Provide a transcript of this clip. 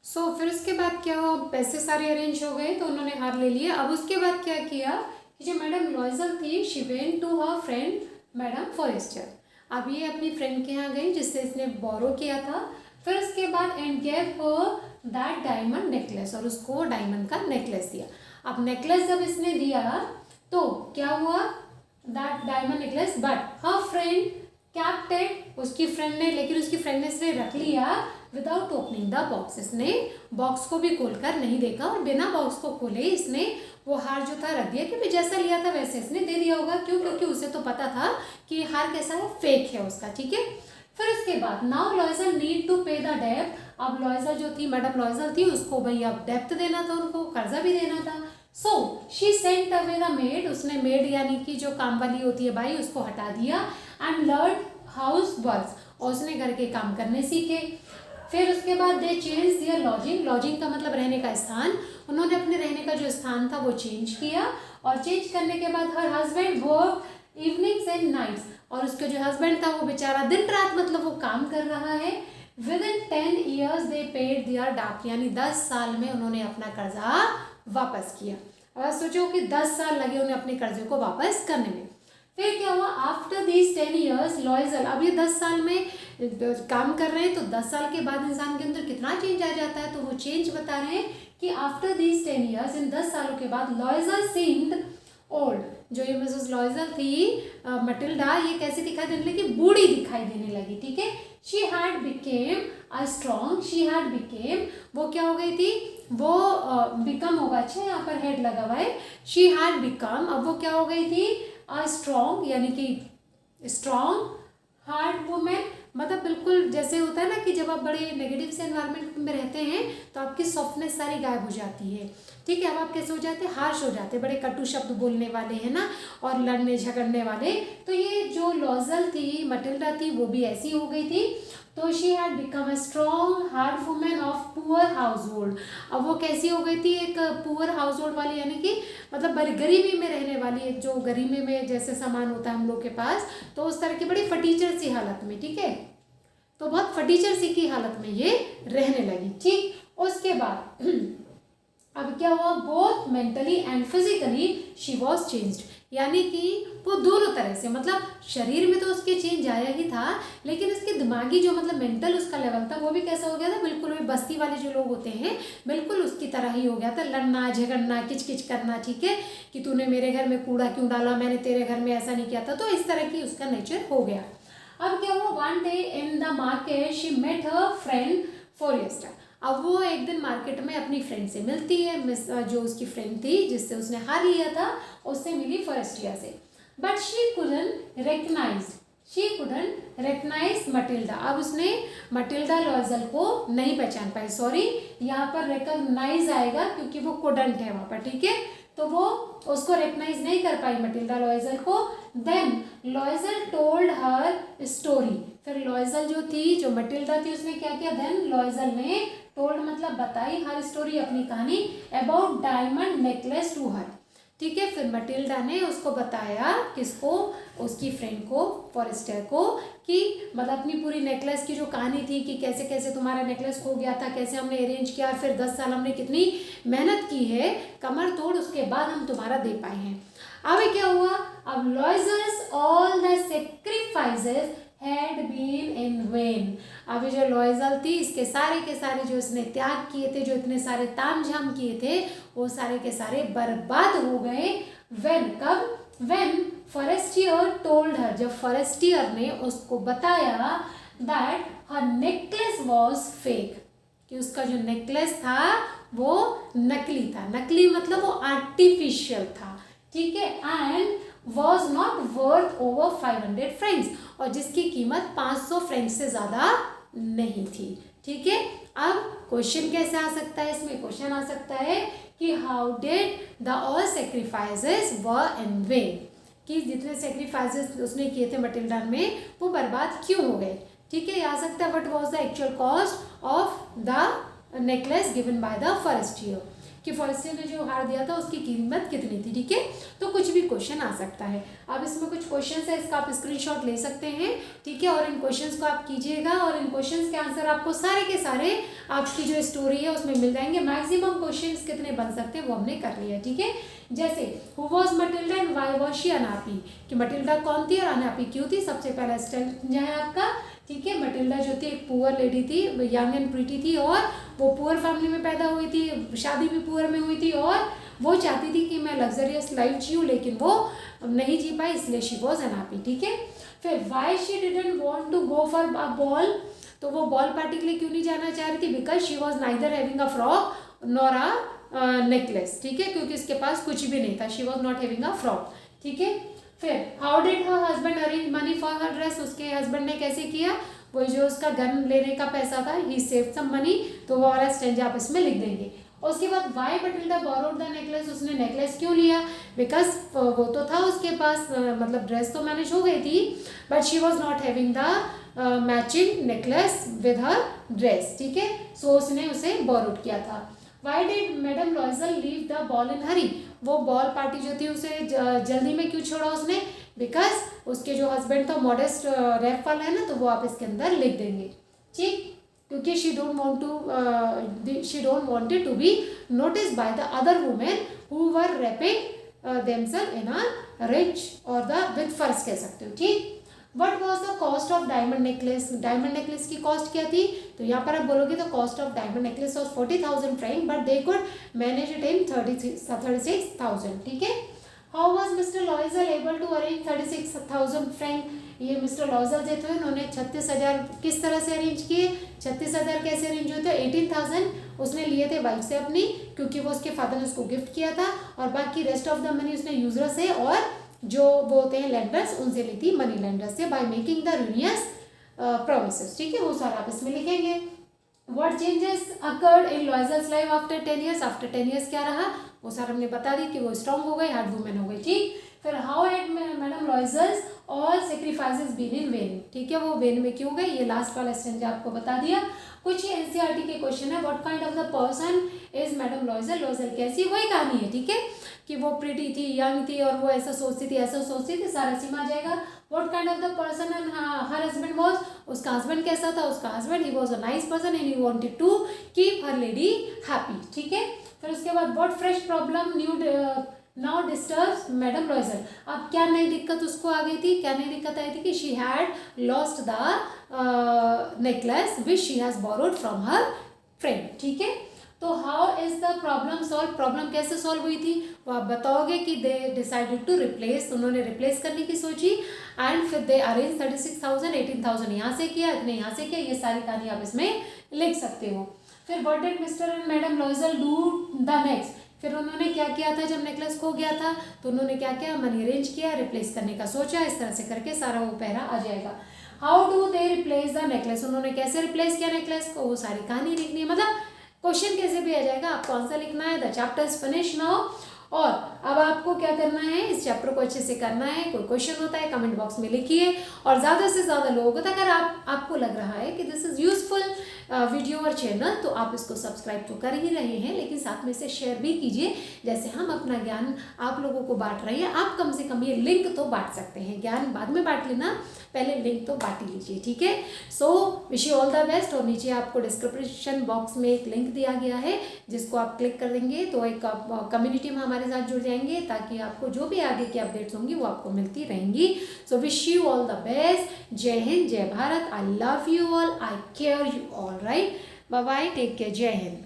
फिर उसके बाद क्या हुआ, पैसे सारे अरेंज हो गए तो उन्होंने हार ले लिए। अब उसके बाद क्या किया कि जो मैडम लॉयजल थी she went to her friend madam Forestier. अब ये अपनी फ्रेंड के यहाँ गई जिससे इसने बोरो किया था। फिर उसके बाद and gave her that diamond necklace, और उसको डायमंड का नेकलेस दिया। अब नेकलेस जब इसने दिया तो क्या हुआ, that diamond necklace but her friend kept it, उसकी फ्रेंड ने, लेकिन उसकी फ्रेंड ने इसे रख लिया विदाउट ओपनिंग द बॉक्स। इसने बॉक्स को भी खोलकर नहीं देखा और बिना बॉक्स को खोले इसने वो हार जो था रख दिया, क्योंकि जैसा लिया था वैसे इसने दे दिया होगा। क्यों? क्योंकि उसे तो पता था कि हार कैसा है, फेक है उसका। ठीक है, फिर उसके बाद नाउ लॉयजल नीड टू पे द डेब्ट। अब लॉयजल जो थी, मैडम लॉयजल थी, उसको भाई अब डेब्ट देना था, उनको कर्जा भी देना था। So she sent away the made, उसने मेड यानी कि जो काम वाली होती है भाई उसको हटा दिया। एंड लर्न हाउस वर्क्स, और उसने घर के काम करने सीखे। फिर उसके बाद they change their lodging, lodging का मतलब रहने का स्थान, उन्होंने अपने रहने का जो स्थान था वो चेंज किया। और चेंज करने के बाद her husband work evenings and nights, और उसके जो हस्बैंड था वो बेचारा दिन रात मतलब वो काम कर रहा है। Within 10 years they paid their डेब्ट, यानी 10 साल में उन्होंने अपना कर्जा वापस किया। अब सोचो कि 10 साल लगे उन्हें अपने कर्जे को वापस करने में। फिर क्या हुआ, आफ्टर दीज 10 years लॉयजल, अब ये 10 साल में काम कर रहे हैं तो 10 साल के बाद इंसान के अंदर कितना चेंज आ जाता है, तो वो चेंज बता रहे हैं कि आफ्टर दीज 10 years, इन 10 सालों के बाद लॉयजल सीम्ड ओल्ड, जो ये मिसेस लॉयजल थी मटिल्डा, ये कैसे दिखाई देने लगी, बूढ़ी दिखाई देने लगी। ठीक है, she had became a strong, she had became, वो क्या हो गई थी, वो बिकम होगा, अच्छा यहाँ पर हेड लगा हुआ है, शी हैड बिकम, अब वो क्या हो गई थी, अ स्ट्रॉन्ग यानी कि स्ट्रॉन्ग हार्ड वुमेन, मतलब बिल्कुल जैसे होता है ना कि जब आप बड़े नेगेटिव से एनवायरनमेंट में रहते हैं तो आपकी सॉफ्टनेस सारी गायब हो जाती है। ठीक है, अब आप कैसे हो जाते हैं, हार्श हो जाते हैं, बड़े कटु शब्द बोलने वाले हैं ना, और लड़ने झगड़ने वाले। तो ये जो लॉजल थी, मटिल्डा थी, वो भी ऐसी हो गई थी। तो she had become a strong hard women of poor house hold, अब वो कैसी हो गई थी, एक पुअर हाउस होल्ड वाली, यानी कि मतलब गरीबी में रहने वाली, एक जो गरीबी में जैसे सामान होता है हम लोग के पास, तो उस तरह की बड़ी फटीचर सी हालत में। ठीक है, तो बहुत फटीचर सी की हालत में ये रहने लगी। ठीक, उसके बाद अब क्या हुआ, both mentally and physically she was changed, यानी कि वो दोनों तरह से, मतलब शरीर में तो उसके चेंज आया ही था, लेकिन उसके दिमागी जो मतलब मेंटल उसका लेवल था वो भी कैसा हो गया था, बिल्कुल भी बस्ती वाले जो लोग होते हैं बिल्कुल उसकी तरह ही हो गया था, लड़ना झगड़ना किचकिच करना। ठीक है, कि तूने मेरे घर में कूड़ा क्यों डाला, मैंने तेरे घर में ऐसा नहीं किया था, तो इस तरह की उसका नेचर हो गया। अब क्या हुआ, one day in the market she met her friend Forestier, अब वो एक दिन मार्केट में अपनी फ्रेंड से मिलती है, जो उसकी फ्रेंड थी जिससे उसने हार लिया था, उससे मिली फॉरेस्टिया से। But she couldn't recognise Mathilde, अब उसने मटिल्डा लॉयजल को नहीं पहचान पाई। सॉरी, यहाँ पर रिकग्नाइज आएगा क्योंकि वो कुडंट है वहाँ पर। ठीक है, तो वो उसको रिकग्नाइज नहीं कर पाई मटिल्डा लॉयजल को। Then Loisel told her story, फिर लॉयजल जो थी, जो मटिल्डा थी, उसने क्या किया, देन लॉयजल ने टोल्ड मतलब बताई, हर स्टोरी अपनी कहानी, about diamond necklace to her. ठीक है, फिर मटिल्डा ने उसको बताया, किसको, उसकी फ्रेंड को, फॉरेस्टर को, कि मतलब अपनी पूरी नेकलेस की जो कहानी थी कि कैसे कैसे तुम्हारा नेकलेस खो गया था, कैसे हमने अरेंज किया, फिर 10 साल हमने कितनी मेहनत की है, कमर तोड़, उसके बाद हम तुम्हारा दे पाए हैं। अब क्या हुआ, अब Loisel's all the sacrifices had been in vain, अब जो लॉयजल थी इसके सारे के सारे जो इसने त्याग किए थे, जो इतने सारे तामझाम किए थे, वो सारे के सारे बर्बाद हो गए। वेन, कब, वेन फॉरेस्टियर टोल्ड हर, जब फॉरेस्टियर ने उसको बताया that her necklace was fake, कि उसका जो नेकलेस था वो नकली था, नकली मतलब वो आर्टिफिशियल था। ठीक है, and was not worth over 500 Franks, और जिसकी कीमत 500 फ्रेंक्स से ज़्यादा नहीं थी। ठीक है, अब क्वेश्चन कैसे आ सकता है, इसमें क्वेश्चन आ सकता है कि how did the all sacrifices were in when, कि जितने सेक्रीफाइसेस उसने किए थे मटिल्डा में वो बर्बाद क्यों हो गए। ठीक है, आ सकता है what was the actual cost of the necklace given by the Forestier. कि फर्स्ट ईयर ने जो हार दिया था उसकी कीमत कितनी थी, ठीक है। तो कुछ भी क्वेश्चन आ सकता है। अब इसमें कुछ क्वेश्चन है, इसका आप स्क्रीनशॉट ले सकते हैं, ठीक है, और इन क्वेश्चंस को आप कीजिएगा और इन क्वेश्चंस के आंसर आपको सारे के सारे आपकी जो स्टोरी है उसमें मिल जाएंगे। मैक्सिमम क्वेश्चंस कितने बन सकते हैं वो हमने कर लिया है, ठीक है। जैसे who was Matilda and why was she unhappy, कि मटिल्डा कौन थी और अनहैप्पी क्यों थी। सबसे पहला स्टेप है आपका, ठीक है। मटिल्डा जो थी एक पुअर लेडी थी, यंग एंड प्रीटी थी और वो पुअर फैमिली में पैदा हुई थी, शादी भी पुअर में हुई थी और वो चाहती थी कि मैं लग्जरियस लाइफ जीऊँ, लेकिन वो नहीं जी पाई, इसलिए शी वॉज अनहैप्पी, ठीक है। फिर why she didn't want to go for a ball, तो वो बॉल पार्टी के लिए क्यों नहीं जाना चाह रही थी, because she was neither having a frock nor a necklace, ठीक है, क्योंकि इसके पास कुछ भी नहीं था, she was not having a frock, ठीक है। फिर how did her husband arrange money for her dress, उसके हस्बैंड ने कैसे किया, वो जो उसका गन लेने का पैसा था, ही सेव सम मनी, तो वो वाला स्टेंजा आप इसमें लिख देंगे। उसके बाद why Mathilde borrowed the necklace, उसने नेकलेस क्यों लिया, बिकॉज वो तो था उसके पास, मतलब ड्रेस तो मैनेज हो गई थी, but she was not having the matching necklace with her dress, ठीक है, सो उसने उसे बोरोड किया था। Why did madam Loisel leave the ball in hurry, वो बॉल पार्टी जो थी उसे जल्दी में क्यों छोड़ा उसने, बिकॉज उसके जो हस्बैंड था मॉडेस्ट रैप वाला है ना, तो वो आप इसके अंदर लिख देंगे, ठीक, क्योंकि she don't wanted to be notice by the other women who were wrapping themselves in a rich और द विद फर्स कह सकते हो, ठीक। What was the cost of diamond necklace, diamond necklace की कॉस्ट क्या थी, तो यहाँ पर आप बोलोगे the cost of diamond necklace was 40,000 franc, but they could manage it in 36,000, ठीक है। How was Mister Loisel able to arrange 36,000 Frank, ये मिस्टर लॉयजल जो थे उन्होंने 36,000 किस तरह से अरेंज किए, 36,000 कैसे अरेंज हुए थे, 18,000 उसने लिए थे वाइफ से अपनी, क्योंकि वो उसके फादर ने उसको गिफ्ट किया था, और बाकी रेस्ट ऑफ द मनी उसने यूजर से और जो वो होते हैं लेंडर्स उनसे ली थी, मनी लेंडर्स से, बाय मेकिंग द रूनियस प्रोमिसेस, ठीक है, वो सारा आप इसमें लिखेंगे। What changes occurred in लॉयजल्स life after 10 years, after 10 years क्या रहा, वो सारा हमने बता दी कि वो स्ट्रॉन्ग हो गई, हार्ड वुमेन हो गई, ठीक। फिर how had madam Loisel's all sacrifices been in vain, ठीक है, वो वेन में क्यों गए, ये लास्ट वाला स्टेंजा आपको बता दिया। कुछ एनसीईआरटी के क्वेश्चन है, what kind of the person is madam लॉयजल, लॉयजल कैसी, वही कहानी है, ठीक है, कि वो प्रिटी थी, यंग थी और वो ऐसा सोचती थी, सारा सीमा आ जाएगा। What kind of the person and her husband was, उसका हस्बैंड कैसा था, उसका husband he was a nice person and he wanted to keep her lady happy, ठीक है। फिर उसके बाद what fresh problem now disturbs madam Loisel, अब क्या नई दिक्कत उसको आ गई थी, क्या नई दिक्कत आई थी कि she had lost the necklace which she has borrowed from her friend, ठीक है। तो how is the problem solve, problem कैसे सॉल्व हुई थी वो आप बताओगे कि दे डिसाइडेड टू रिप्लेस, उन्होंने रिप्लेस करने की सोची, एंड फिर दे अरेंज 36,000, 18,000 यहाँ से किया, इतने यहाँ से किया, ये सारी कहानी आप इसमें लिख सकते हो। फिर what did mister and madam लॉयजल do the next, फिर उन्होंने क्या किया था जब नेकलेस खो गया था, तो उन्होंने क्या किया, मनी अरेंज किया, रिप्लेस करने का सोचा, इस तरह से करके सारा वो पैरा आ जाएगा। How do they replace the necklace, उन्होंने कैसे रिप्लेस किया नेकलेस को, वो सारी कहानी लिखनी है, मतलब क्वेश्चन कैसे भी आ जाएगा, आपको आंसर लिखना है। The chapter is finish now, और अब आपको क्या करना है, इस चैप्टर को अच्छे से करना है। कोई क्वेश्चन होता है कमेंट बॉक्स में लिखिए, और ज़्यादा से ज़्यादा लोगों को, अगर आपको लग रहा है कि दिस इज़ यूजफुल वीडियो और चैनल, तो आप इसको सब्सक्राइब तो कर ही रहे हैं, लेकिन साथ में इसे शेयर भी कीजिए। जैसे हम अपना ज्ञान आप लोगों को बांट रहे हैं, आप कम से कम ये लिंक तो बांट सकते हैं, ज्ञान बाद में बांट लेना, पहले लिंक तो बांट ही लीजिए, ठीक है। सो wish you all the best, और नीचे आपको डिस्क्रिप्शन बॉक्स में एक लिंक दिया गया है, जिसको आप क्लिक कर देंगे तो एक कम्युनिटी में हमारे साथ जुड़ जाएंगे, ताकि आपको जो भी आगे की अपडेट्स होंगी वो आपको मिलती रहेंगी। So wish you all the best, जय हिंद, जय Bharat, I love you all, I care you all, right, bye bye, take care, जय हिंद।